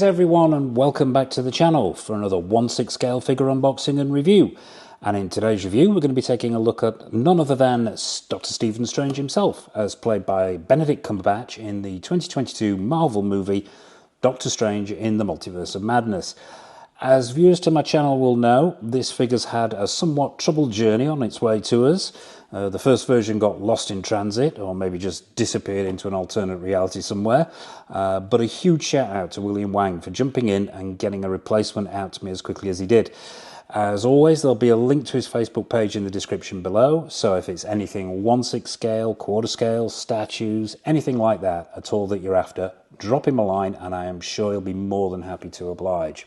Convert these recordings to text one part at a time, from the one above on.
Greetings everyone and welcome back to the channel for another 1/6 scale figure unboxing and review. And in today's review we're going to be taking a look at none other than Dr. Stephen Strange himself, as played by Benedict Cumberbatch in the 2022 Marvel movie Doctor Strange in the Multiverse of Madness. As viewers to my channel will know, this figure's had a somewhat troubled journey on its way to us. The first version got lost in transit, or maybe just disappeared into an alternate reality somewhere. But a huge shout out to William Wang for jumping in and getting a replacement out to me as quickly as he did. As always, there'll be a link to his Facebook page in the description below, so if it's anything 1/6 scale, quarter scale, statues, anything like that at all that you're after, drop him a line and I am sure he'll be more than happy to oblige.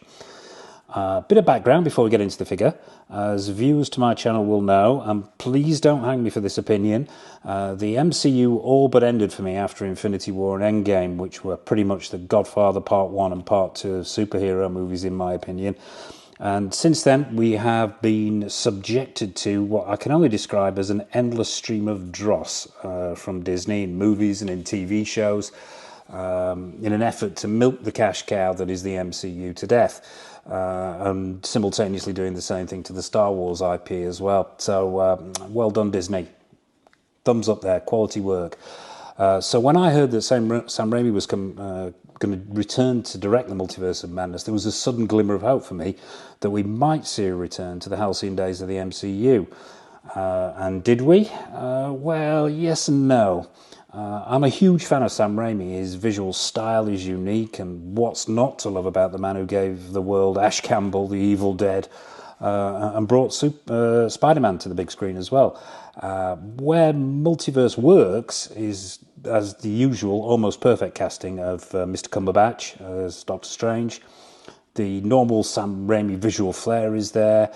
Bit of background before we get into the figure. As viewers to my channel will know, and please don't hang me for this opinion, the MCU all but ended for me after Infinity War and Endgame, which were pretty much the Godfather Part 1 and Part 2 of superhero movies in my opinion. And since then we have been subjected to what I can only describe as an endless stream of dross from Disney in movies and in TV shows, in an effort to milk the cash cow that is the MCU to death. And simultaneously doing the same thing to the Star Wars IP as well. So well done Disney, thumbs up there, quality work. So when I heard that Sam Raimi was going to return to direct the Multiverse of Madness, there was a sudden glimmer of hope for me that we might see a return to the halcyon days of the MCU. And did we? Well, yes and no. I'm a huge fan of Sam Raimi. His visual style is unique, and what's not to love about the man who gave the world Ash Campbell, The Evil Dead, and brought Spider-Man to the big screen as well. Where Multiverse works is, as the usual, almost perfect casting of Mr. Cumberbatch as Doctor Strange. The normal Sam Raimi visual flair is there.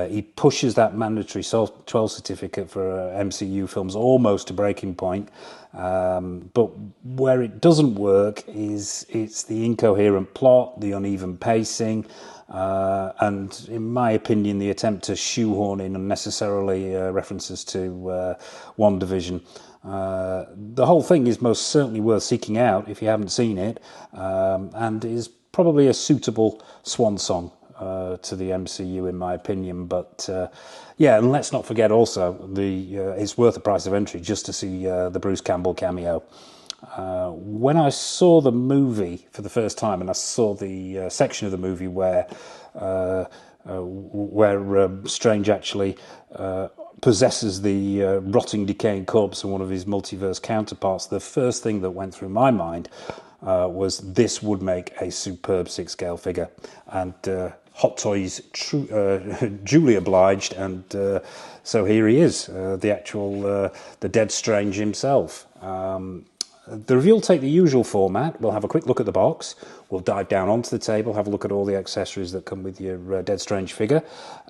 He pushes that mandatory 12 certificate for MCU films almost to breaking point. But where it doesn't work is it's the incoherent plot, the uneven pacing, and in my opinion the attempt to shoehorn in unnecessarily references to WandaVision. The whole thing is most certainly worth seeking out if you haven't seen it, and is probably a suitable swan song to the MCU in my opinion. But yeah, and let's not forget also it's worth the price of entry just to see the Bruce Campbell cameo. When I saw the movie for the first time, and I saw the section of the movie where Strange actually possesses the rotting, decaying corpse of one of his multiverse counterparts, the first thing that went through my mind was this would make a superb 6 scale figure. And Hot Toys duly obliged, and so here he is, the actual the dead Strange himself. The review will take the usual format. We'll have a quick look at the box, we'll dive down onto the table, have a look at all the accessories that come with your Dead Strange figure,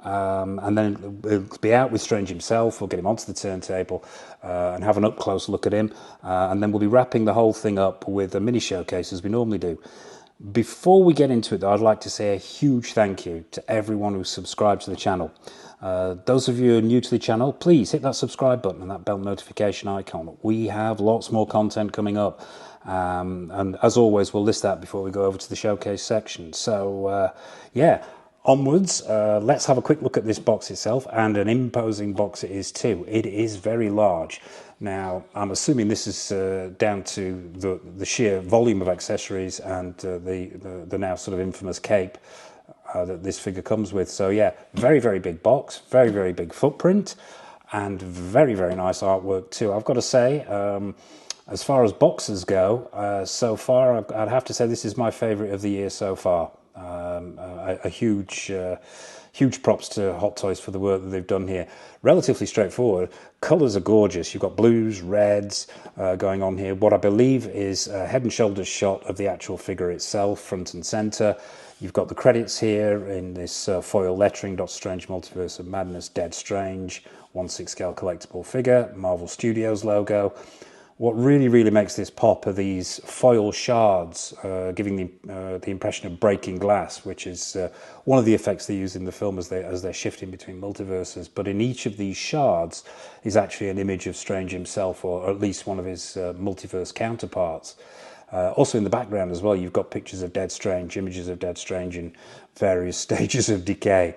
and then we'll be out with Strange himself. We'll get him onto the turntable and have an up-close look at him, and then we'll be wrapping the whole thing up with a mini showcase as we normally do. Before we get into it though, I'd like to say a huge thank you to everyone who's subscribed to the channel. Those of you who are new to the channel, please hit that subscribe button and that bell notification icon. We have lots more content coming up, and as always we'll list that before we go over to the showcase section. So yeah, onwards. Let's have a quick look at this box itself, and an imposing box it is too. It is very large. Now I'm assuming this is down to the sheer volume of accessories and the now sort of infamous cape that this figure comes with. So yeah, very, very big box, very, very big footprint, and very, very nice artwork too. I've got to say, as far as boxes go, so far I'd have to say this is my favourite of the year so far. A huge props to Hot Toys for the work that they've done here. Relatively straightforward. Colours are gorgeous. You've got blues, reds going on here. What I believe is a head and shoulders shot of the actual figure itself, front and centre. You've got the credits here in this foil lettering, Doctor Strange Multiverse of Madness, Dead Strange, 1/6 scale collectible figure, Marvel Studios logo. What really, really makes this pop are these foil shards, giving the impression of breaking glass, which is one of the effects they use in the film as they're shifting between multiverses. But in each of these shards is actually an image of Strange himself, or at least one of his multiverse counterparts. Also in the background as well, you've got pictures of Dead Strange, images of Dead Strange in various stages of decay.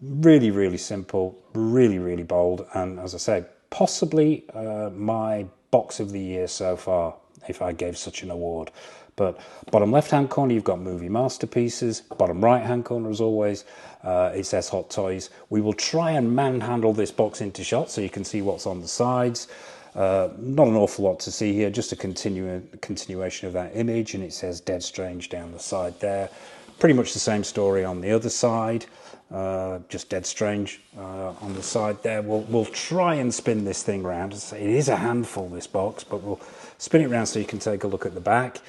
Really, really simple, really, really bold, and as I say, possibly my box of the year so far, if I gave such an award. But bottom left-hand corner, you've got movie masterpieces. Bottom right-hand corner, as always, it says Hot Toys. We will try and manhandle this box into shot so you can see what's on the sides. Not an awful lot to see here, just a continuation of that image, and it says Dead Strange down the side there. Pretty much the same story on the other side, just Dead Strange on the side there. We'll try and spin this thing around. It is a handful, this box, but we'll spin it around so you can take a look at the back.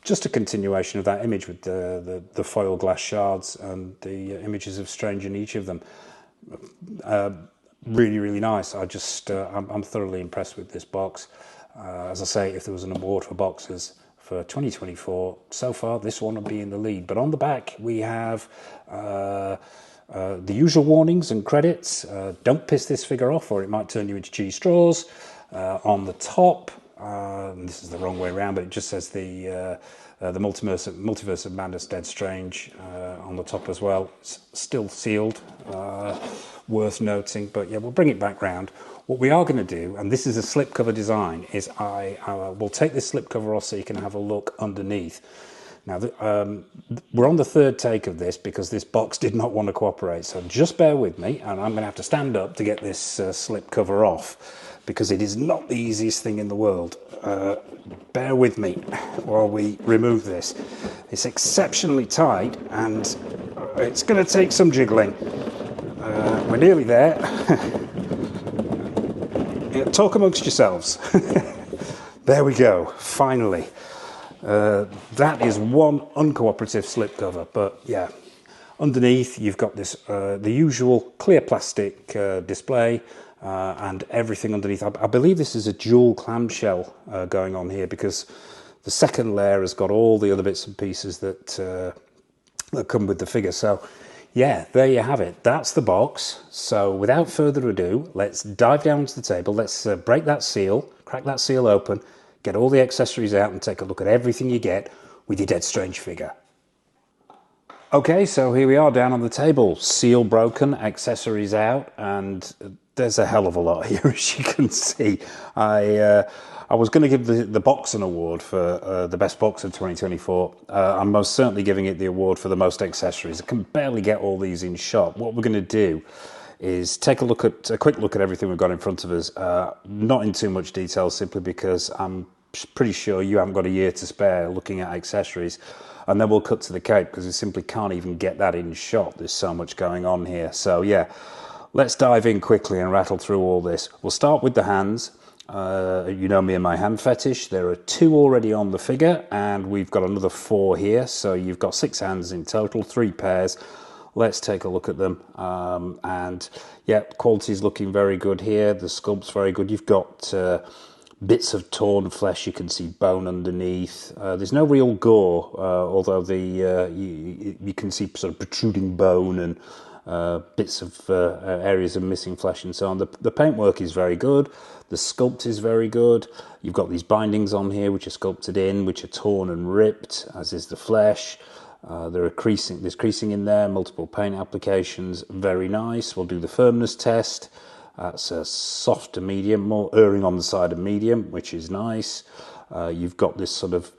Just a continuation of that image with the foil glass shards and the images of Strange in each of them. Really, really nice. I'm thoroughly impressed with this box. As I say, if there was an award for boxes for 2024, so far this one will be in the lead. But on the back we have the usual warnings and credits. Don't piss this figure off or it might turn you into cheese straws. On the top, this is the wrong way around, but it just says the Multiverse of Madness Dead Strange on the top as well. It's still sealed, worth noting, but yeah, we'll bring it back round. What we are going to do, and this is a slipcover design, is I will take this slipcover off so you can have a look underneath. Now, we're on the third take of this because this box did not want to cooperate, so just bear with me, and I'm going to have to stand up to get this slipcover off, because it is not the easiest thing in the world. Bear with me while we remove this. It's exceptionally tight, and it's going to take some jiggling. We're nearly there. Talk amongst yourselves. There we go, finally. That is one uncooperative slipcover, but yeah. Underneath, you've got this the usual clear plastic display, and everything underneath. I believe this is a dual clamshell going on here, because the second layer has got all the other bits and pieces that come with the figure. So yeah, there you have it. That's the box. So without further ado, let's dive down to the table. Let's break that seal, crack that seal open, get all the accessories out and take a look at everything you get with your Dead Strange figure. Okay, so here we are down on the table. Seal broken, accessories out, and there's a hell of a lot here, as you can see. I was going to give the box an award for the best box of 2024. I'm most certainly giving it the award for the most accessories. I can barely get all these in shot. What we're going to do is take a quick look at everything we've got in front of us. Not in too much detail, simply because I'm pretty sure you haven't got a year to spare looking at accessories. And then we'll cut to the cape, because we simply can't even get that in shot. There's so much going on here. So yeah, let's dive in quickly and rattle through all this. We'll start with the hands. You know me and my hand fetish. There are 2 already on the figure, and we've got another 4 here. So you've got 6 hands in total, 3 pairs. Let's take a look at them. And yeah, quality's looking very good here. The sculpt's very good. You've got bits of torn flesh. You can see bone underneath. There's no real gore, although you can see sort of protruding bone and bits of areas of missing flesh and so on. The paintwork is very good. The sculpt is very good. You've got these bindings on here which are sculpted in, which are torn and ripped, as is the flesh. There's creasing in there, multiple paint applications. Very nice. We'll do the firmness test. That's a soft to medium, more erring on the side of medium, which is nice. You've got this sort of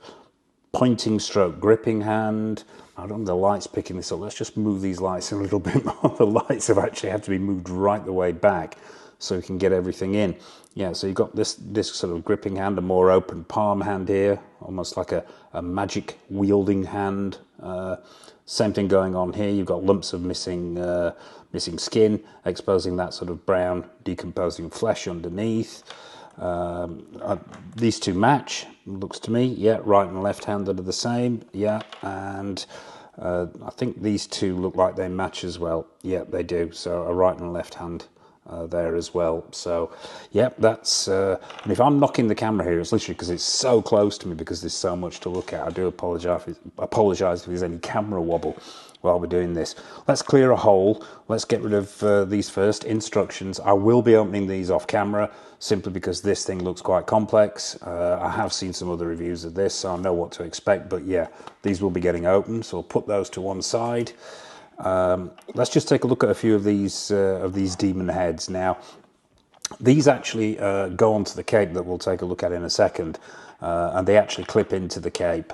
pointing stroke gripping hand. I don't know if the light's picking this up. Let's just move these lights a little bit more. The lights have to be moved right the way back so we can get everything in. Yeah, so you've got this sort of gripping hand, a more open palm hand here, almost like a magic wielding hand. Same thing going on here. You've got lumps of missing skin, exposing that sort of brown decomposing flesh underneath. These 2 match, looks to me. Yeah, right and left handed are the same. Yeah, and I think these 2 look like they match as well. Yeah, they do. So a right and left hand there as well. So, yep, that's. And if I'm knocking the camera here, it's literally because it's so close to me because there's so much to look at. I do apologise if there's any camera wobble while we're doing this. Let's clear a hole. Let's get rid of these first instructions. I will be opening these off camera simply because this thing looks quite complex. I have seen some other reviews of this, so I know what to expect. But yeah, these will be getting open, so we'll put those to one side. Let's just take a look at a few of these demon heads. Now, these actually go onto the cape that we'll take a look at in a second, and they actually clip into the cape.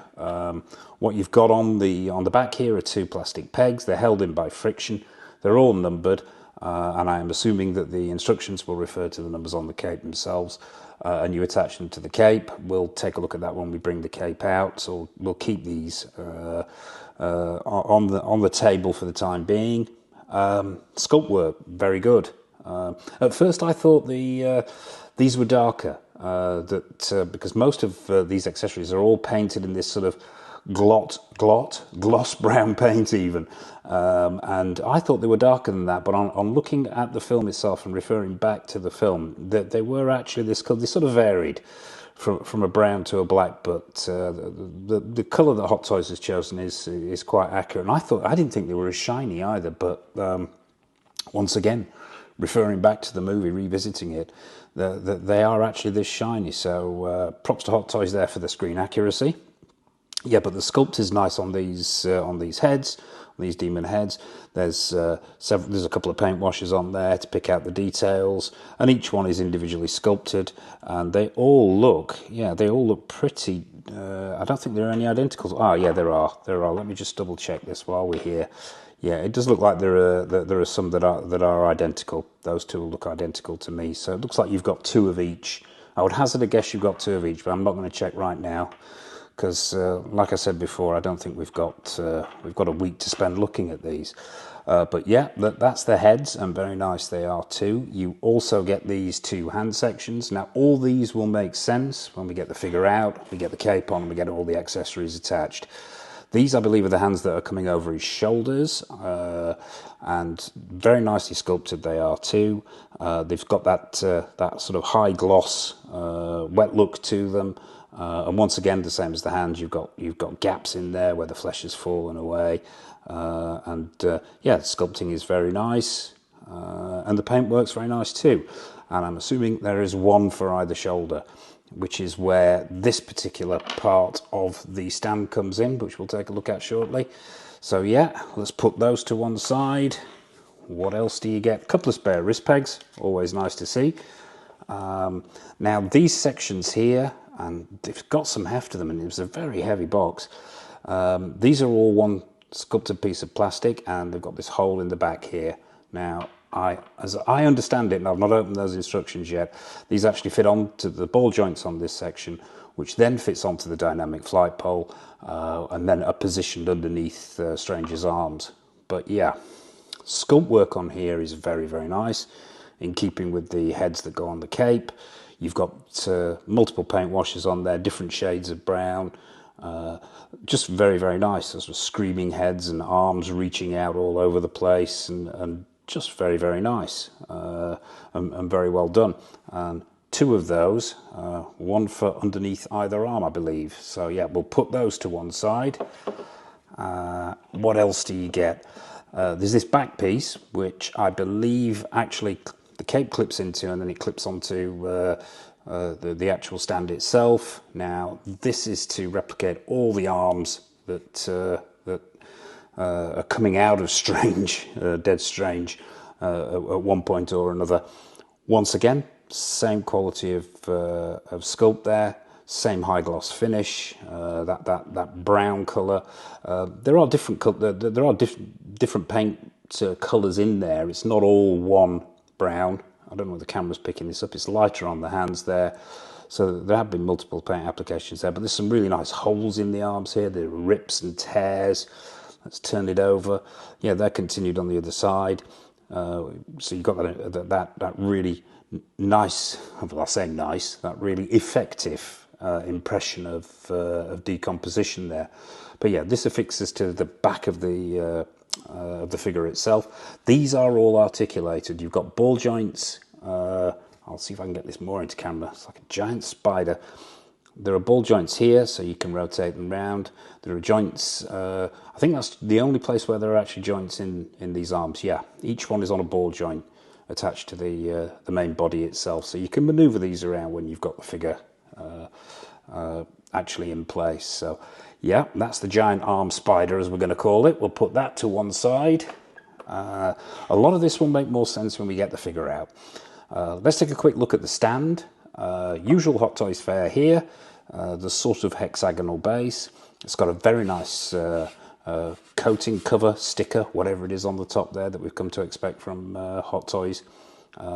What you've got on the back here are two plastic pegs. They're held in by friction. They're all numbered, and I am assuming that the instructions will refer to the numbers on the cape themselves. And you attach them to the cape. We'll take a look at that when we bring the cape out. So we'll keep these on the table for the time being. Sculpt work, very good. At first, I thought these were darker. Because most of these accessories are all painted in this sort of gloss brown paint even, and I thought they were darker than that, but on looking at the film itself and referring back to the film, that they were actually this colour. They sort of varied from a brown to a black, but the colour that Hot Toys has chosen is quite accurate, and I didn't think they were as shiny either, but once again, referring back to the movie, revisiting it, they are actually this shiny, so props to Hot Toys there for the screen accuracy. Yeah, but the sculpt is nice on these heads, these demon heads. There's a couple of paint washes on there to pick out the details, and each one is individually sculpted, and they all look pretty. I don't think there are any identicals. Oh yeah, there are. Let me just double check this while we're here. Yeah, it does look like there are some that are identical. Those two will look identical to me. So it looks like you've got two of each. I would hazard a guess you've got two of each, but I'm not going to check right now. Because, like I said before, I don't think we've got a week to spend looking at these. But yeah, that's the heads, and very nice they are too. You also get these two hand sections. Now, all these will make sense when we get the figure out, we get the cape on, and we get all the accessories attached. These, I believe, are the hands that are coming over his shoulders, and very nicely sculpted they are too. They've got that sort of high gloss, wet look to them. And once again, the same as the hands, you've got gaps in there where the flesh has fallen away, and yeah, the sculpting is very nice, and the paint works very nice too. And I'm assuming there is one for either shoulder, which is where this particular part of the stand comes in, which we'll take a look at shortly. So yeah, let's put those to one side. What else do you get? A couple of spare wrist pegs, always nice to see. Now these sections here, and they've got some heft to them, and it was a very heavy box. These are all one sculpted piece of plastic, and they've got this hole in the back here. Now, as I understand it, and I've not opened those instructions yet, these actually fit onto the ball joints on this section, which then fits onto the dynamic flight pole, and then are positioned underneath Stranger's arms. But yeah, sculpt work on here is very, very nice, in keeping with the heads that go on the cape. You've got multiple paint washes on there, different shades of brown. Just very, very nice. Sort of screaming heads and arms reaching out all over the place, and just very, very nice, and very well done. And two of those, one for underneath either arm, I believe. So yeah, we'll put those to one side. What else do you get? There's this back piece, which I believe actually the cape clips into, and then it clips onto the actual stand itself. Now, this is to replicate all the arms that are coming out of Strange, Dead Strange, at one point or another. Once again, same quality of sculpt there, same high gloss finish, that brown colour. There are different paint colours in there. It's not all one brown. I don't know if the camera's picking this up. It's lighter on the hands there. So there have been multiple paint applications there, but there's some really nice holes in the arms here. There are rips and tears. Let's turn it over. Yeah, they're continued on the other side. So you've got that really nice, well, I say nice, that really effective impression of decomposition there. But yeah, this affixes to the back of the of the figure itself. These are all articulated. You've got ball joints. I'll see if I can get this more into camera. It's like a giant spider. There are ball joints here, so you can rotate them round. There are joints. I think that's the only place where there are actually joints in these arms. Yeah, each one is on a ball joint attached to the main body itself, so you can manoeuvre these around when you've got the figure actually in place. So yeah, that's the giant arm spider, as we're going to call it. We'll put that to one side. A lot of this will make more sense when we get the figure out. Let's take a quick look at the stand. Usual Hot Toys fare here. The sort of hexagonal base. It's got a very nice coating, cover, sticker, whatever it is on the top there that we've come to expect from Hot Toys.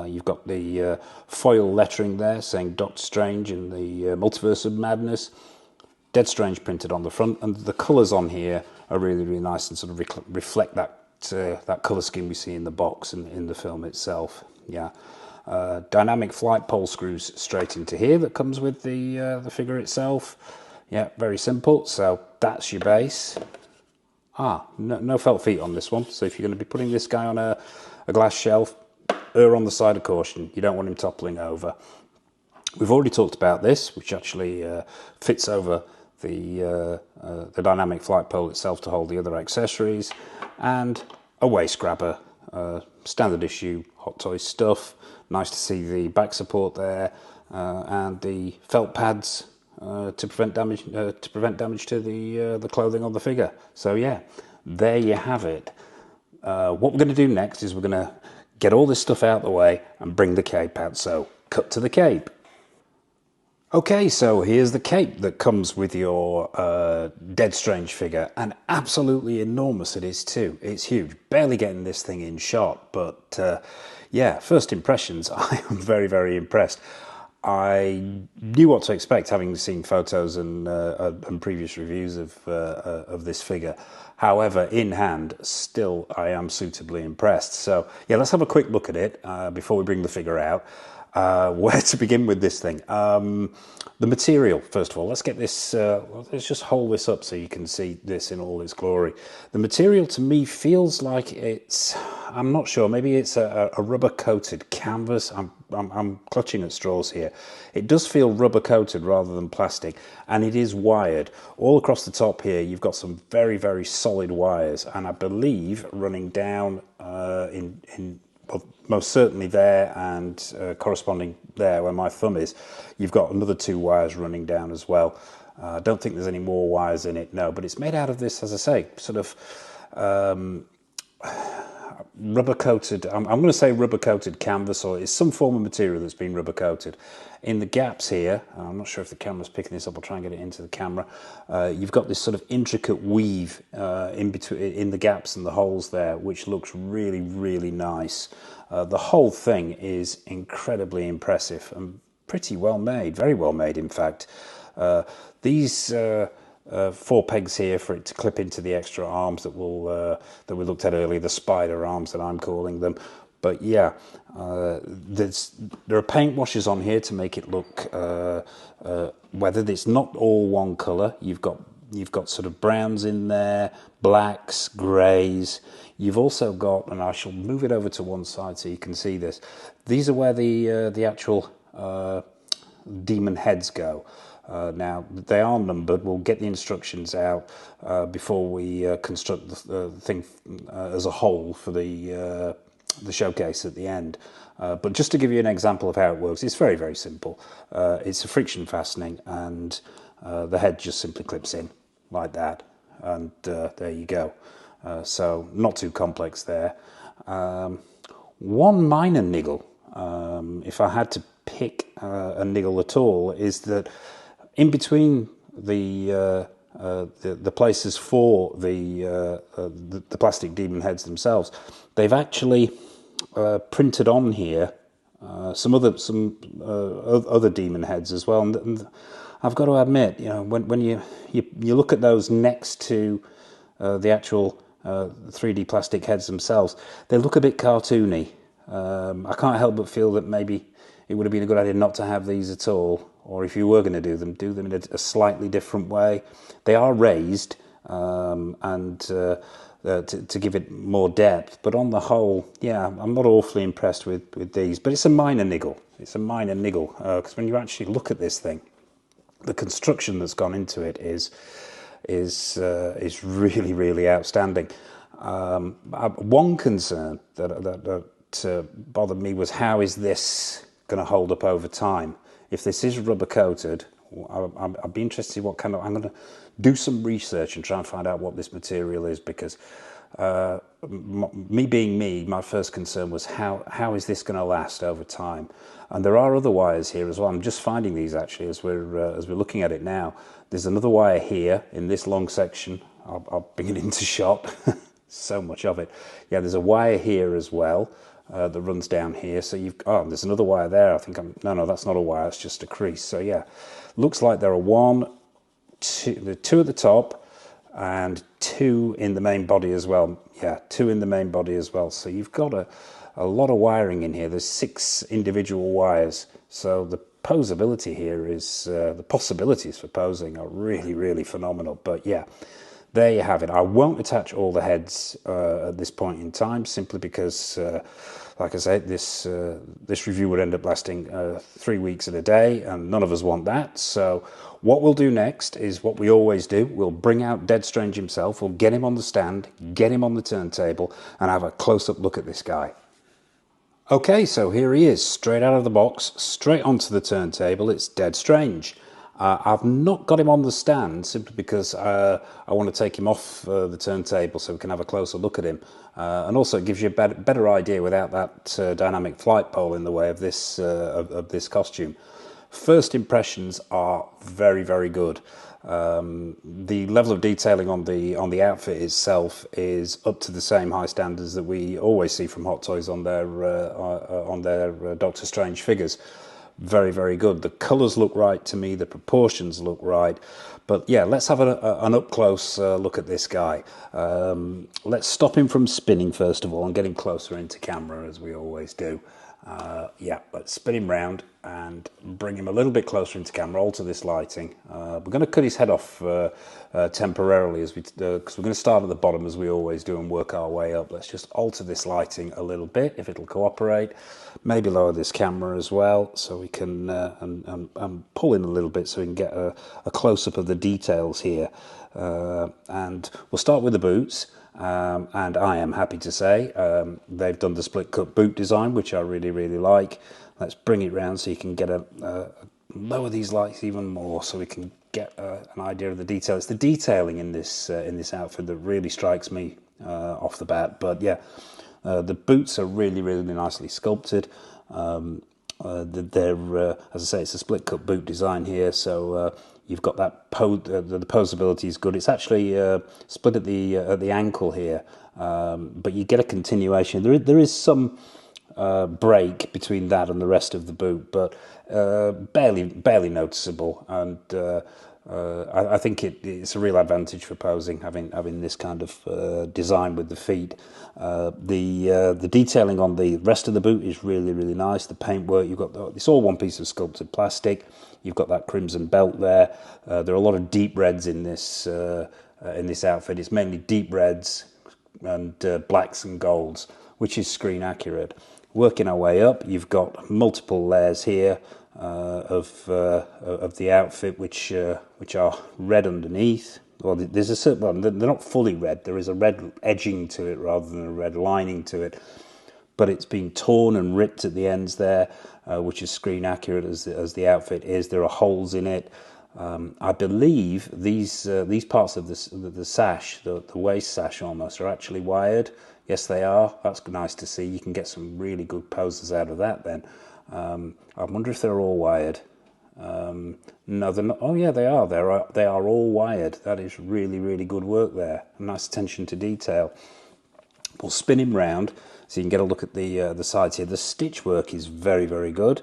You've got the foil lettering there saying Doctor Strange in the Multiverse of Madness. Dead Strange printed on the front, and the colours on here are really, really nice and sort of reflect that colour scheme we see in the box and in the film itself. Yeah. Dynamic flight pole screws straight into here that comes with the figure itself. Yeah, very simple. So that's your base. No felt feet on this one. So if you're going to be putting this guy on a glass shelf, err on the side of caution. You don't want him toppling over. We've already talked about this, which actually fits over the dynamic flight pole itself to hold the other accessories, and a waist grabber, standard issue Hot Toys stuff. Nice to see the back support there, and the felt pads to prevent damage to the clothing on the figure. So yeah, there you have it. What we're going to do next is we're going to get all this stuff out the way and bring the cape out. So cut to the cape. Okay, so here's the cape that comes with your Dead Strange figure, and absolutely enormous it is too. It's huge, barely getting this thing in shot, but yeah, first impressions, I am very, very impressed. I knew what to expect, having seen photos and previous reviews of this figure. However, in hand, still I am suitably impressed. So yeah, let's have a quick look at it before we bring the figure out. Where to begin with this thing? The material, first of all. Let's get this, let's just hold this up so you can see this in all its glory. The material to me feels like it's, I'm not sure, maybe it's a rubber coated canvas. I'm clutching at straws here. It does feel rubber coated rather than plastic, and it is wired. All across the top here, you've got some very, very solid wires, and I believe running down well, most certainly there, and corresponding there where my thumb is, you've got another 2 wires running down as well. I don't think there's any more wires in it, no, but it's made out of this, as I say, sort of rubber coated, I'm going to say rubber coated canvas, or it's some form of material that's been rubber coated. In the gaps here, I'm not sure if the camera's picking this up, I'll try and get it into the camera, you've got this sort of intricate weave in the gaps and the holes there, which looks really, really nice. The whole thing is incredibly impressive and pretty well made, very well made in fact. These 4 pegs here for it to clip into the extra arms that we looked at earlier, the spider arms that I'm calling them. But yeah, there are paint washes on here to make it look weathered. It's not all one colour. You've got sort of browns in there, blacks, greys. You've also got, and I shall move it over to one side so you can see this. These are where the actual demon heads go. Now, they are numbered. We'll get the instructions out before we construct the thing as a whole for the showcase at the end. But just to give you an example of how it works, it's very, very simple. It's a friction fastening, and the head just simply clips in like that, and there you go. So not too complex there. One minor niggle, if I had to pick a niggle at all, is that in between the places for the plastic demon heads themselves, they've actually printed on here some other demon heads as well. And I've got to admit, you know, when you look at those next to the actual 3D plastic heads themselves, they look a bit cartoony. I can't help but feel that maybe it would have been a good idea not to have these at all, or if you were going to do them in a slightly different way. They are raised, to give it more depth. But on the whole, yeah, I'm not awfully impressed with these. But it's a minor niggle. It's a minor niggle because when you actually look at this thing, the construction that's gone into it is really, really outstanding. One concern that bothered me was, how is this going to hold up over time? If this is rubber coated, I'd be interested to see what kind of. I'm going to do some research and try and find out what this material is, because me being me, my first concern was how is this going to last over time? And there are other wires here as well. I'm just finding these actually as we're looking at it now. There's another wire here in this long section. I'll bring it into shot. So much of it. Yeah, there's a wire here as well that runs down here. So there's another wire there. I think no, that's not a wire. It's just a crease. So yeah, looks like there are two at the top and two in the main body as well. Yeah, two in the main body as well. So you've got a lot of wiring in here. There's 6 individual wires. So the posability here is, the possibilities for posing are really, really phenomenal. But yeah, there you have it. I won't attach all the heads at this point in time, simply because, like I said, this review would end up lasting 3 weeks and a day, and none of us want that. So what we'll do next is what we always do. We'll bring out Dead Strange himself. We'll get him on the stand, get him on the turntable, and have a close-up look at this guy. Okay, so here he is, straight out of the box, straight onto the turntable. It's Dead Strange. I've not got him on the stand simply because I want to take him off the turntable so we can have a closer look at him. And also it gives you a better idea without that dynamic flight pole in the way of this costume. First impressions are very, very good. The level of detailing on the outfit itself is up to the same high standards that we always see from Hot Toys on their Doctor Strange figures. Very, very good. The colours look right to me. The proportions look right. But yeah, let's have an up-close look at this guy. Let's stop him from spinning first of all and get him closer into camera, as we always do. Yeah, let's spin him round and bring him a little bit closer into camera, alter this lighting. We're going to cut his head off temporarily because we're going to start at the bottom as we always do and work our way up. Let's just alter this lighting a little bit, if it'll cooperate. Maybe lower this camera as well so we can and pull in a little bit so we can get a close-up of the details here. And we'll start with the boots. And I am happy to say they've done the split cut boot design, which I really, really like. Let's bring it round so you can get lower these lights even more so we can get an idea of the detail. It's the detailing in this outfit that really strikes me off the bat. But yeah, the boots are really, really nicely sculpted. They're as I say, it's a split cut boot design here, so you've got that the posability is good. It's actually split at the ankle here, but you get a continuation. There is some break between that and the rest of the boot, but barely noticeable. And I think it's a real advantage for posing, having this kind of design with the feet. The detailing on the rest of the boot is really, really nice. The paintwork, it's all one piece of sculpted plastic. You've got that crimson belt there. There are a lot of deep reds in this outfit. It's mainly deep reds and blacks and golds, which is screen accurate. Working our way up, you've got multiple layers here of the outfit, which are red underneath. Well, there's a certain one. They're not fully red. There is a red edging to it rather than a red lining to it. But it's been torn and ripped at the ends there, which is screen accurate as the outfit is. There are holes in it. I believe these parts of the sash, the waist sash almost, are actually wired. Yes, they are. That's nice to see. You can get some really good poses out of that then. I wonder if they're all wired. No, they're not. Oh yeah, they are. They are all wired. That is really, really good work there. Nice attention to detail. We'll spin him round so you can get a look at the sides here. The stitch work is very, very good.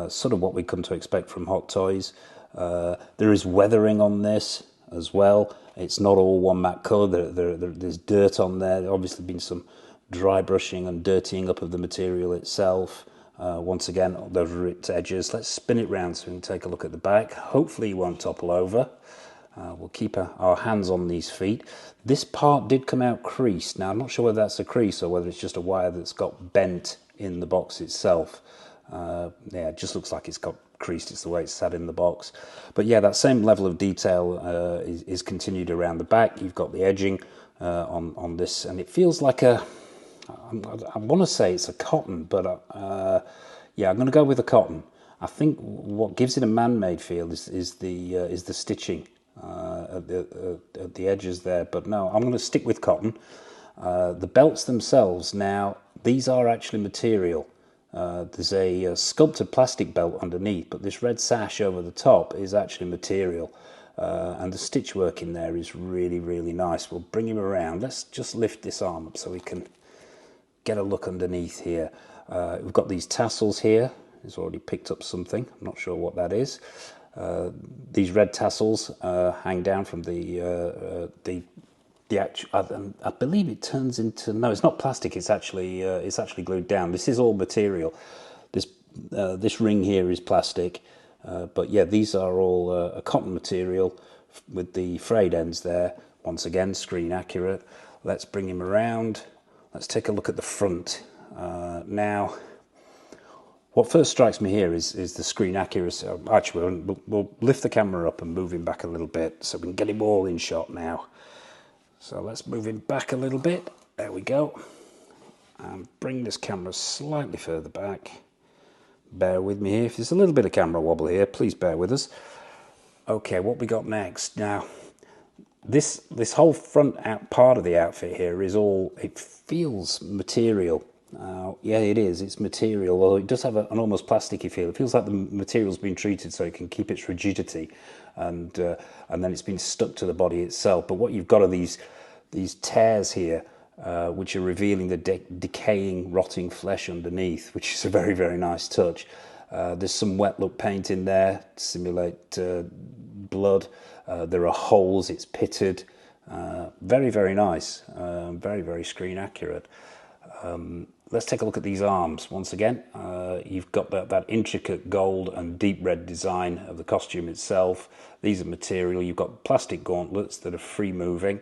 Sort of what we come to expect from Hot Toys. There is weathering on this as well. It's not all one matte colour. There's dirt on there. There's obviously been some dry brushing and dirtying up of the material itself. Once again, those ripped edges. Let's spin it round so we can take a look at the back. Hopefully you won't topple over. We'll keep our hands on these feet. This part did come out creased. Now, I'm not sure whether that's a crease or whether it's just a wire that's got bent in the box itself. Yeah, it just looks like it's got creased. It's the way it's sat in the box. But yeah, that same level of detail is continued around the back. You've got the edging on this, and it feels like I want to say it's a cotton, but yeah, I'm going to go with a cotton. I think what gives it a man-made feel is the stitching at the edges there. But no, I'm going to stick with cotton. The belts themselves, now, these are actually material. There's a sculpted plastic belt underneath, but this red sash over the top is actually material. And the stitch work in there is really, really nice. We'll bring him around. Let's just lift this arm up so we can get a look underneath here. We've got these tassels here. He's already picked up something. I'm not sure what that is. These red tassels hang down from the actual. I believe it turns into, no, it's not plastic. It's actually glued down. This is all material. This ring here is plastic, but yeah, these are all a cotton material with the frayed ends there. Once again, screen accurate. Let's bring him around. Let's take a look at the front now. What first strikes me here is the screen accuracy. Actually, we'll lift the camera up and move him back a little bit so we can get him all in shot now. So let's move him back a little bit. There we go. And bring this camera slightly further back. Bear with me here. If there's a little bit of camera wobble here, please bear with us. Okay, what we got next? Now, this whole front part of the outfit here is all, it feels material. Yeah, it is. It's material, although it does have an almost plasticky feel. It feels like the material's been treated so it can keep its rigidity, and then it's been stuck to the body itself. But what you've got are these tears here, which are revealing the decaying, rotting flesh underneath, which is a very, very nice touch. There's some wet look paint in there to simulate blood. There are holes. It's pitted. Very, very nice. Very, very screen accurate. Let's take a look at these arms once again. You've got that intricate gold and deep red design of the costume itself. These are material. You've got plastic gauntlets that are free moving,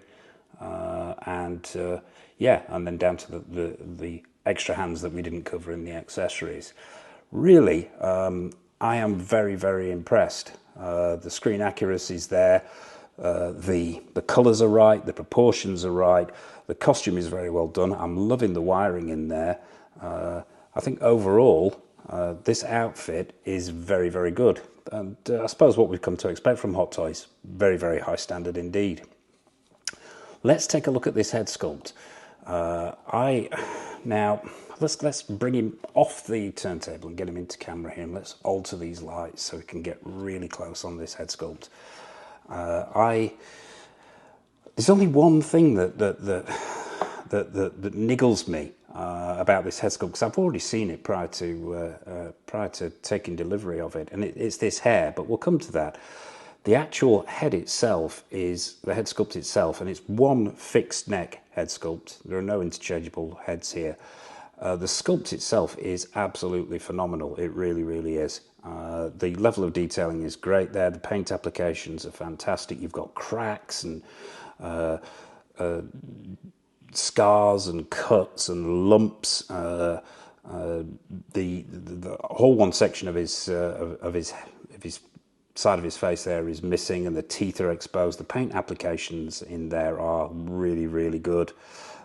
yeah, and then down to the extra hands that we didn't cover in the accessories. Really, I am very, very impressed. The screen accuracy is there. The colours are right, the proportions are right, the costume is very well done. I'm loving the wiring in there. I think overall this outfit is very, very good, and I suppose what we've come to expect from Hot Toys, very, very high standard indeed. Let's take a look at this head sculpt. Now let's bring him off the turntable and get him into camera here, and let's alter these lights so we can get really close on this head sculpt. There's only one thing that niggles me about this head sculpt, because I've already seen it prior to taking delivery of it, and it's this hair. But we'll come to that. The actual head itself is the head sculpt itself, and it's one fixed neck head sculpt. There are no interchangeable heads here. The sculpt itself is absolutely phenomenal. It really, really is. The level of detailing is great there. The paint applications are fantastic. You've got cracks and scars and cuts and lumps. The whole one section of his side of his face there is missing, and the teeth are exposed. The paint applications in there are really, really good,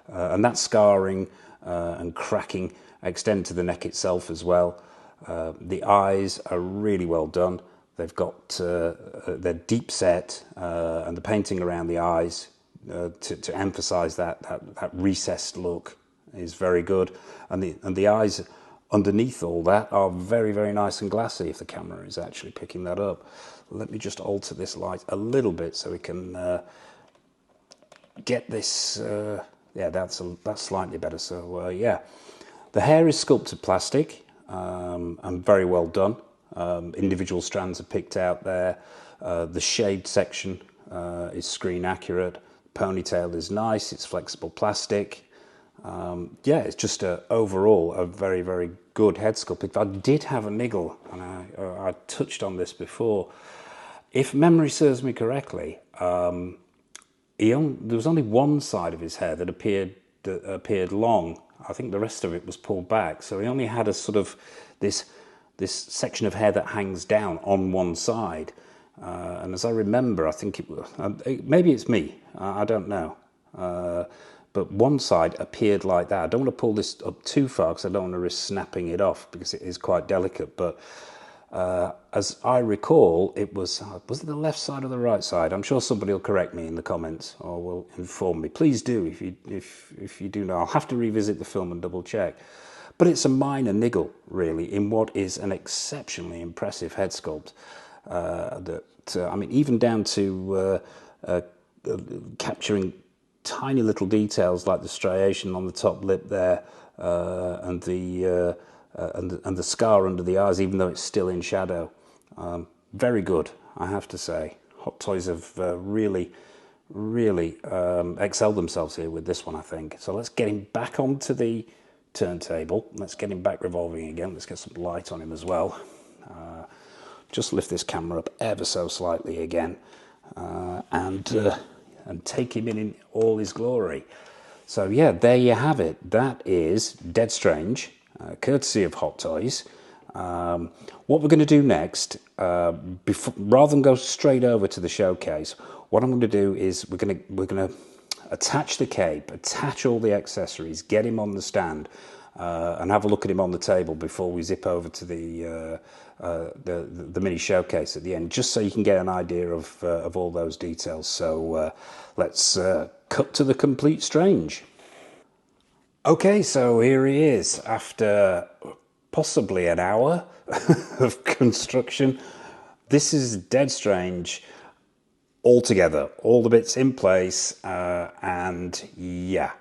and that scarring and cracking extend to the neck itself as well. The eyes are really well done. They've got they're deep set, and the painting around the eyes to emphasise that recessed look is very good, and the eyes underneath all that are very, very nice and glassy, if the camera is actually picking that up. Let me just alter this light a little bit so we can get this. Yeah, that's slightly better. So yeah, the hair is sculpted plastic and very well done. Individual strands are picked out there. The shade section is screen accurate. Ponytail is nice. It's flexible plastic. Yeah, it's just overall a very, very good head sculpt. I did have a niggle, and I touched on this before. If memory serves me correctly, there was only one side of his hair that appeared long. I think the rest of it was pulled back, so he only had a sort of this this section of hair that hangs down on one side. And as I remember, I think maybe it's me. I don't know. But one side appeared like that. I don't want to pull this up too far because I don't want to risk snapping it off because it is quite delicate. But as I recall, was it the left side or the right side? I'm sure somebody will correct me in the comments or will inform me. Please do if you do know. I'll have to revisit the film and double check. But it's a minor niggle, really, in what is an exceptionally impressive head sculpt. I mean, even down to capturing tiny little details like the striation on the top lip there, and the scar under the eyes, even though it's still in shadow. Very good, I have to say. Hot Toys have really excelled themselves here with this one, I think. So let's get him back onto the turntable. Let's get him back revolving again. Let's get some light on him as well. Just lift this camera up ever so slightly again, and take him in all his glory. So yeah, there you have it. That is Dead Strange, courtesy of Hot Toys. What we're going to do next, rather than go straight over to the showcase, what I'm going to do is we're going to attach the cape, attach all the accessories, get him on the stand, and have a look at him on the table before we zip over to the mini showcase at the end, just so you can get an idea of all those details. So let's cut to the complete Strange. Okay, so here he is after possibly an hour of construction. This is Dead Strange all together, all the bits in place, and yeah.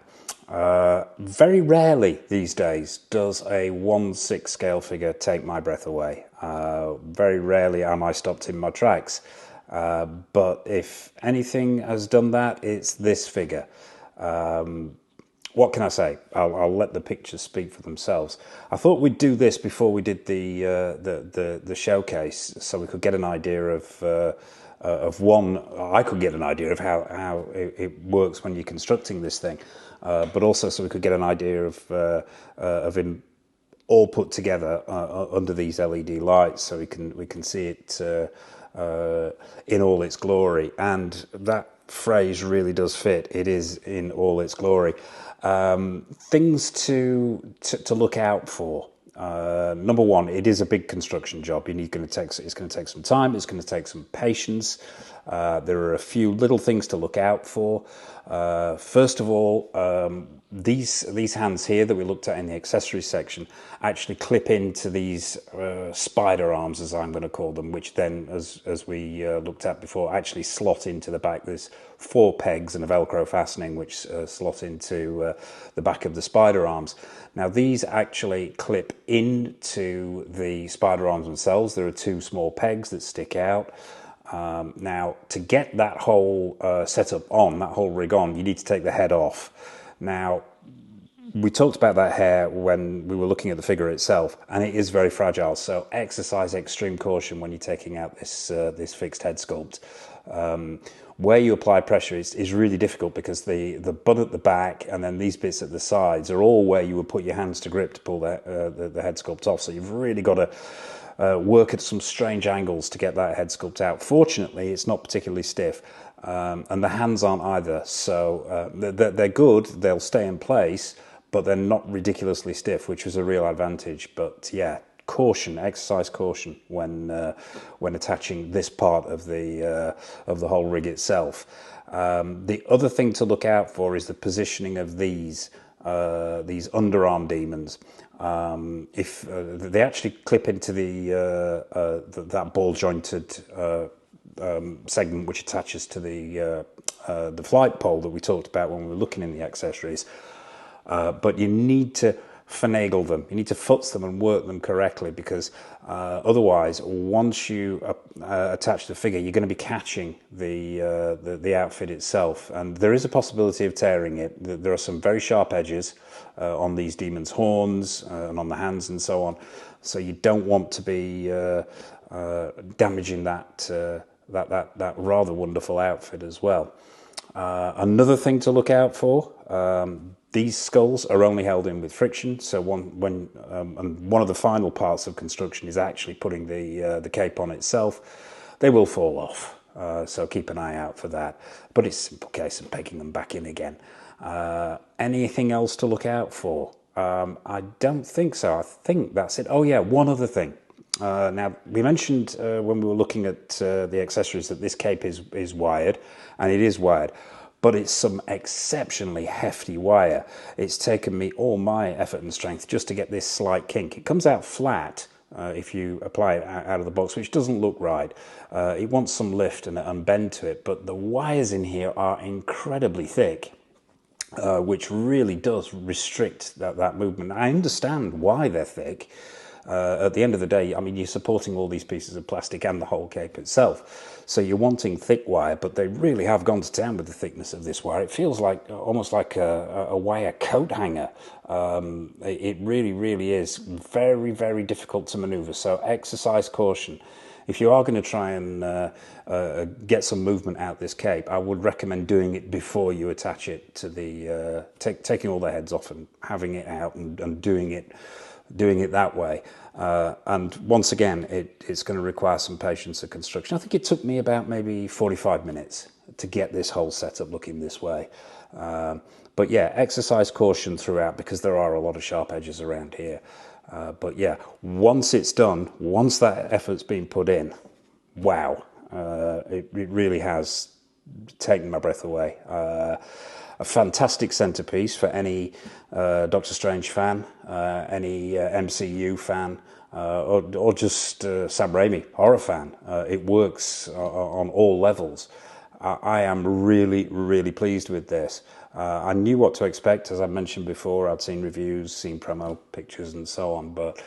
Very rarely these days does a 1/6 scale figure take my breath away. Very rarely am I stopped in my tracks. But if anything has done that, it's this figure. What can I say? I'll let the pictures speak for themselves. I thought we'd do this before we did the showcase, so we could get an idea of one. I could get an idea of how it works when you're constructing this thing, but also so we could get an idea of him all put together under these LED lights, so we can see it in all its glory. And that phrase really does fit. It is in all its glory. Things to look out for. Number one, it is a big construction job. It's going to take some time. It's going to take some patience. There are a few little things to look out for. First of all, these hands here that we looked at in the accessories section actually clip into these spider arms, as I'm going to call them, which then, as we looked at before, actually slot into the back. There's 4 pegs and a Velcro fastening which slot into the back of the spider arms. Now these actually clip into the spider arms themselves. There are 2 small pegs that stick out. Now, to get that whole setup on, that whole rig on, you need to take the head off. Now, we talked about that hair when we were looking at the figure itself, and it is very fragile, so exercise extreme caution when you're taking out this fixed head sculpt. Where you apply pressure is really difficult because the bud at the back and then these bits at the sides are all where you would put your hands to grip to pull the head sculpt off, so you've really got to work at some strange angles to get that head sculpt out. Fortunately, it's not particularly stiff, and the hands aren't either, so they're good, they'll stay in place, but they're not ridiculously stiff, which was a real advantage. But yeah, caution, exercise caution when attaching this part of the whole rig itself. The other thing to look out for is the positioning of these underarm demons. If they actually clip into that ball jointed segment which attaches to the flight pole that we talked about when we were looking in the accessories, but you need to finagle them. You need to futz them and work them correctly, because otherwise, once you attach the figure, you're going to be catching the outfit itself, and there is a possibility of tearing it. There are some very sharp edges on these demons' horns and on the hands and so on. So you don't want to be damaging that that rather wonderful outfit as well. Another thing to look out for, these skulls are only held in with friction, so and one of the final parts of construction is actually putting the cape on itself. They will fall off, so keep an eye out for that. But it's a simple case of pegging them back in again. Anything else to look out for? I don't think so. I think that's it. Oh yeah, one other thing. Now, we mentioned when we were looking at the accessories that this cape is wired, and it is wired, but it's some exceptionally hefty wire. It's taken me all my effort and strength just to get this slight kink. It comes out flat if you apply it out of the box, which doesn't look right. It wants some lift and bend to it, but the wires in here are incredibly thick. Which really does restrict that movement. I understand why they're thick. At the end of the day, I mean, you're supporting all these pieces of plastic and the whole cape itself. So you're wanting thick wire, but they really have gone to town with the thickness of this wire. It feels like almost like a wire coat hanger. It really, really is very, very difficult to maneuver. So exercise caution. If you are going to try and get some movement out this cape, I would recommend doing it before you attach it to the taking all the heads off and having it out and doing it that way. And once again, it's going to require some patience of construction. I think it took me about maybe 45 minutes to get this whole setup looking this way. But yeah, exercise caution throughout because there are a lot of sharp edges around here. But yeah, once it's done, once that effort's been put in, wow, it really has taken my breath away. A fantastic centerpiece for any Doctor Strange fan, any MCU fan, or just Sam Raimi horror fan. It works on all levels. I am really, really pleased with this. I knew what to expect, as I mentioned before. I'd seen reviews, seen promo pictures and so on, but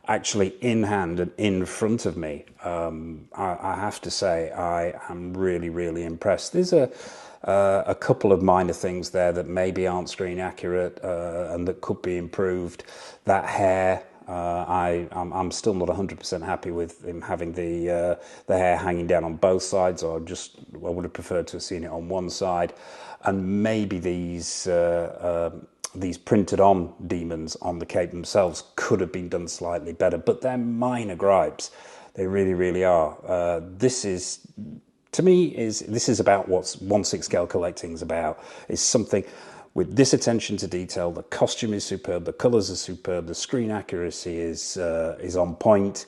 actually in hand and in front of me, I have to say I am really, really impressed. There's a couple of minor things there that maybe aren't screen accurate and that could be improved. That hair, I'm still not 100% happy with him having the hair hanging down on both sides, or I would have preferred to have seen it on one side. And maybe these printed on demons on the cape themselves could have been done slightly better, but they're minor gripes. They really, really are. This is, to me, this is about what 1/6 scale collecting is about. Is something with this attention to detail. The costume is superb, the colours are superb, the screen accuracy is on point,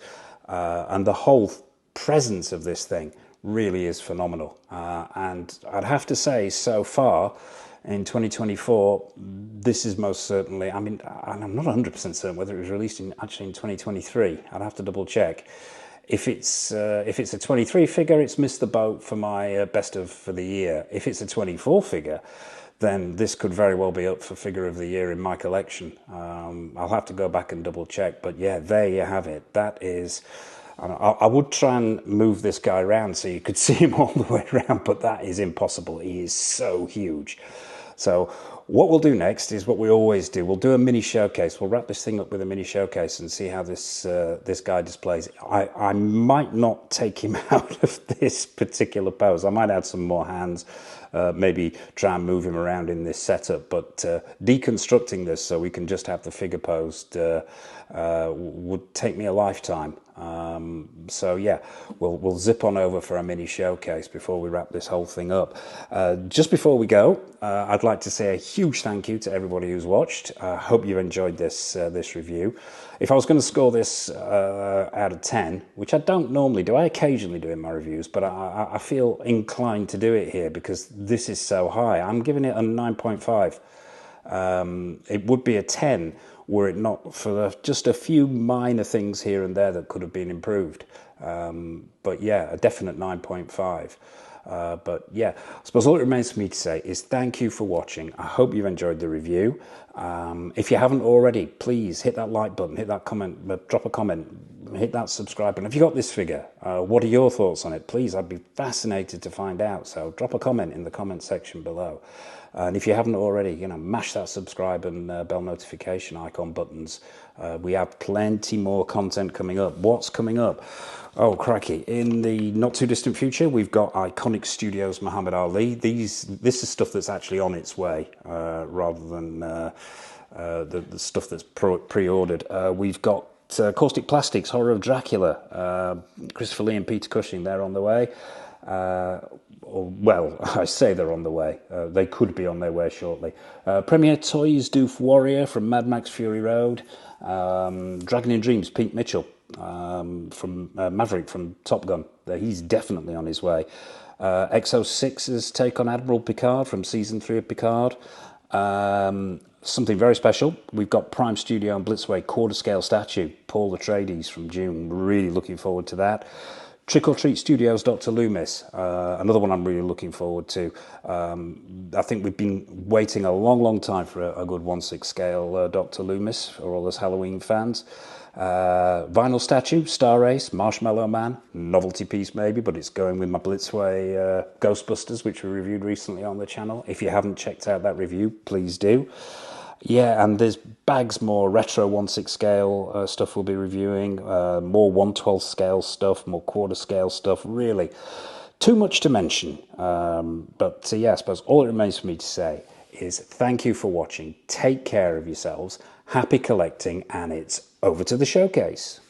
and the whole presence of this thing really is phenomenal. And I'd have to say, so far in 2024, this is most certainly, I mean, I'm not 100% certain whether it was released actually in 2023. I'd have to double check. If it's a 23 figure, it's missed the boat for my best of for the year. If it's a 24 figure, then this could very well be up for figure of the year in my collection. I'll have to go back and double check, but yeah, there you have it. That is, I would try and move this guy around so you could see him all the way around, but that is impossible. He is so huge. So what we'll do next is what we always do. We'll do a mini showcase. We'll wrap this thing up with a mini showcase and see how this guy displays. I might not take him out of this particular pose. I might add some more hands, maybe try and move him around in this setup. But deconstructing this so we can just have the figure posed would take me a lifetime. So yeah, we'll zip on over for a mini showcase before we wrap this whole thing up. Just before we go, I'd like to say a huge thank you to everybody who's watched. I hope you enjoyed this review. If I was going to score this out of 10, which I don't normally do, I occasionally do in my reviews, but I feel inclined to do it here because this is so high. I'm giving it a 9.5. It would be a 10 were it not for just a few minor things here and there that could have been improved. But yeah, a definite 9.5. But yeah, I suppose all it remains for me to say is thank you for watching. I hope you've enjoyed the review. If you haven't already, please hit that like button, hit that comment, drop a comment, hit that subscribe button. If you got this figure, what are your thoughts on it? Please, I'd be fascinated to find out. So drop a comment in the comment section below. And if you haven't already, mash that subscribe and bell notification icon buttons. We have plenty more content coming up. What's coming up? Oh, cracky. In the not too distant future, we've got Iconic Studios Muhammad Ali. This is stuff that's actually on its way, rather than the stuff that's pre-ordered. We've got Caustic Plastics, Horror of Dracula. Christopher Lee and Peter Cushing, they're on the way. Well, I say they're on the way. They could be on their way shortly. Premier Toys Doof Warrior from Mad Max Fury Road. Dragon in Dreams, Pete Mitchell from Maverick from Top Gun. He's definitely on his way. XO6's take on Admiral Picard from Season 3 of Picard. Something very special. We've got Prime Studio and Blitzway quarter-scale statue, Paul Atreides from Dune. Really looking forward to that. Trick or Treat Studios, Dr. Loomis, another one I'm really looking forward to. I think we've been waiting a long time for a good 1/6 scale Dr. Loomis for all us Halloween fans. Vinyl statue, Star Race, Marshmallow Man, novelty piece maybe, but it's going with my Blitzway Ghostbusters, which we reviewed recently on the channel. If you haven't checked out that review, please do. Yeah, and there's bags more retro 1/6 scale stuff we'll be reviewing, more 1/12 scale stuff, more quarter scale stuff, really. Too much to mention, but yeah, I suppose all it remains for me to say is thank you for watching, take care of yourselves, happy collecting, and it's over to the showcase.